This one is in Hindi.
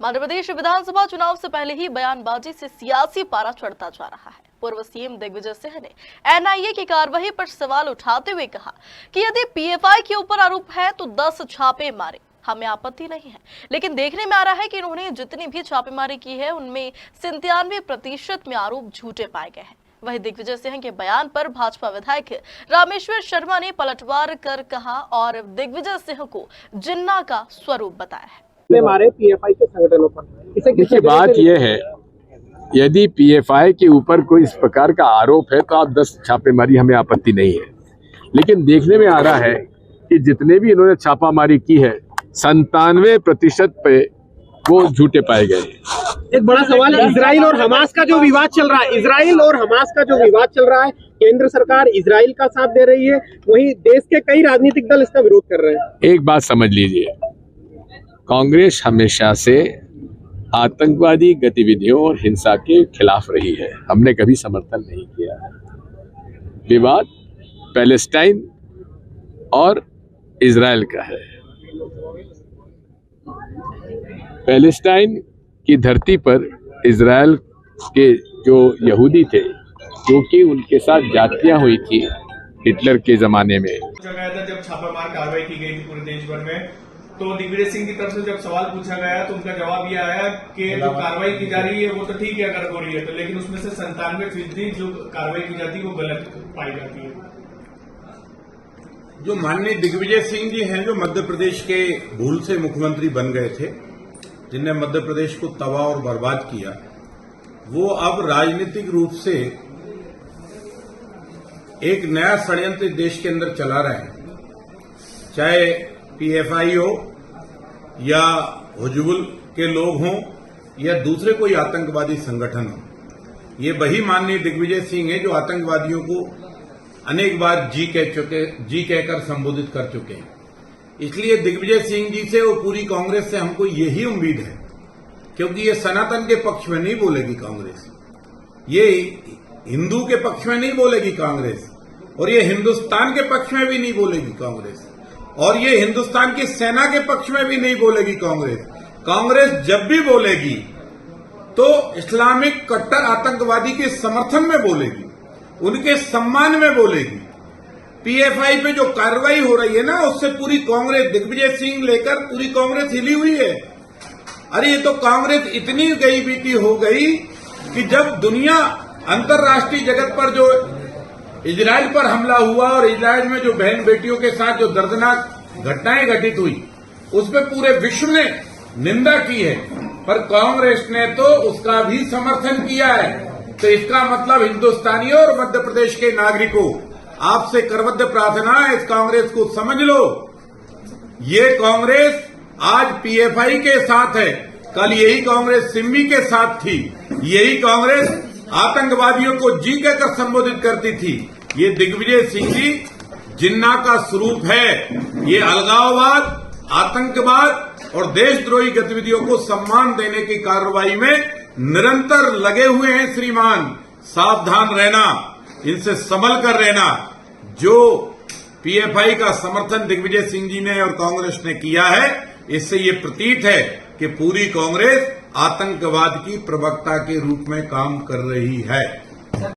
मध्य प्रदेश विधानसभा चुनाव से पहले ही बयानबाजी से सियासी पारा चढ़ता जा रहा है। पूर्व सीएम दिग्विजय सिंह ने एनआईए की कार्रवाई पर सवाल उठाते हुए कहा कि यदि पीएफआई के ऊपर आरोप है तो 10 छापे मारे, हमें आपत्ति नहीं है। लेकिन देखने में आ रहा है कि उन्होंने जितनी भी छापेमारी की है उनमें 97% में आरोप झूठे पाए गए हैं। वहीं दिग्विजय सिंह के बयान पर भाजपा विधायक रामेश्वर शर्मा ने पलटवार कर कहा और दिग्विजय सिंह को जिन्ना का स्वरूप बताया है। हमारे पीएफआई के संगठनों पर देखिए, बात यह है, यदि पीएफआई के ऊपर कोई इस प्रकार का आरोप है तो आप 10 छापेमारी, हमें आपत्ति नहीं है। लेकिन देखने में आ रहा है कि जितने भी इन्होंने छापामारी की है 97% पे वो झूठे पाए गए। एक बड़ा सवाल है, इजराइल और हमास का जो विवाद चल रहा है, केंद्र सरकार इजराइल का साथ दे रही है, वहीं देश के कई राजनीतिक दल इसका विरोध कर रहे हैं। एक बात समझ लीजिए, कांग्रेस हमेशा से आतंकवादी गतिविधियों और हिंसा के खिलाफ रही है, हमने कभी समर्थन नहीं किया है। विवाद पैलेस्टाइन और इजराइल का है। पैलेस्टाइन की धरती पर इजराइल के जो यहूदी थे, क्योंकि उनके साथ जातियां हुई थी हिटलर के जमाने में। जब छापामार कार्रवाई की गई थी पूरे देश भर में, तो दिग्विजय सिंह की तरफ से जब सवाल पूछा गया तो उनका जवाब ये आया कि जो कार्रवाई की जा रही है वो तो ठीक है अगर हो रही है तो, लेकिन उसमें से 97% जो कार्रवाई की जाती है वो गलत पाई जाती है। जो माननीय दिग्विजय सिंह जी हैं, जो मध्य प्रदेश के भूल से मुख्यमंत्री बन गए थे, जिनने मध्य प्रदेश को तबाह और बर्बाद किया, वो अब राजनीतिक रूप से एक नया षड्यंत्र देश के अंदर चला रहे हैं। चाहे पीएफआई हो या हुजबुल के लोग हों या दूसरे कोई आतंकवादी संगठन हो, ये वही माननीय दिग्विजय सिंह है जो आतंकवादियों को अनेक बार जी कहकर संबोधित कर चुके हैं। इसलिए दिग्विजय सिंह जी से और पूरी कांग्रेस से हमको यही उम्मीद है, क्योंकि ये सनातन के पक्ष में नहीं बोलेगी कांग्रेस, ये हिंदू के पक्ष में नहीं बोलेगी कांग्रेस, और ये हिंदुस्तान के पक्ष में भी नहीं बोलेगी कांग्रेस, और ये हिंदुस्तान की सेना के पक्ष में भी नहीं बोलेगी कांग्रेस। कांग्रेस जब भी बोलेगी तो इस्लामिक कट्टर आतंकवादी के समर्थन में बोलेगी, उनके सम्मान में बोलेगी। पीएफआई पे जो कार्रवाई हो रही है ना, उससे पूरी कांग्रेस, दिग्विजय सिंह लेकर पूरी कांग्रेस हिली हुई है। अरे ये तो कांग्रेस इतनी गई बीती हो गई कि जब दुनिया अंतर्राष्ट्रीय जगत पर जो इजराइल पर हमला हुआ और इजराइल में जो बहन बेटियों के साथ जो दर्दनाक घटनाएं घटित हुई, उस पर पूरे विश्व ने निंदा की है, पर कांग्रेस ने तो उसका भी समर्थन किया है। तो इसका मतलब हिंदुस्तानियों और मध्य प्रदेश के नागरिकों, आपसे करबद्ध प्रार्थना है, इस कांग्रेस को समझ लो, ये कांग्रेस आज पीएफआई के साथ है, कल यही कांग्रेस सिम्मी के साथ थी, यही कांग्रेस आतंकवादियों को जी कहकर संबोधित करती थी। ये दिग्विजय सिंह जी जिन्ना का स्वरूप है। ये अलगाववाद, आतंकवाद और देशद्रोही गतिविधियों को सम्मान देने की कार्रवाई में निरंतर लगे हुए हैं। श्रीमान, सावधान रहना, इनसे संभल कर रहना। जो पीएफआई का समर्थन दिग्विजय सिंह जी ने और कांग्रेस ने किया है, इससे ये प्रतीत है कि पूरी कांग्रेस आतंकवाद की प्रवक्ता के रूप में काम कर रही है।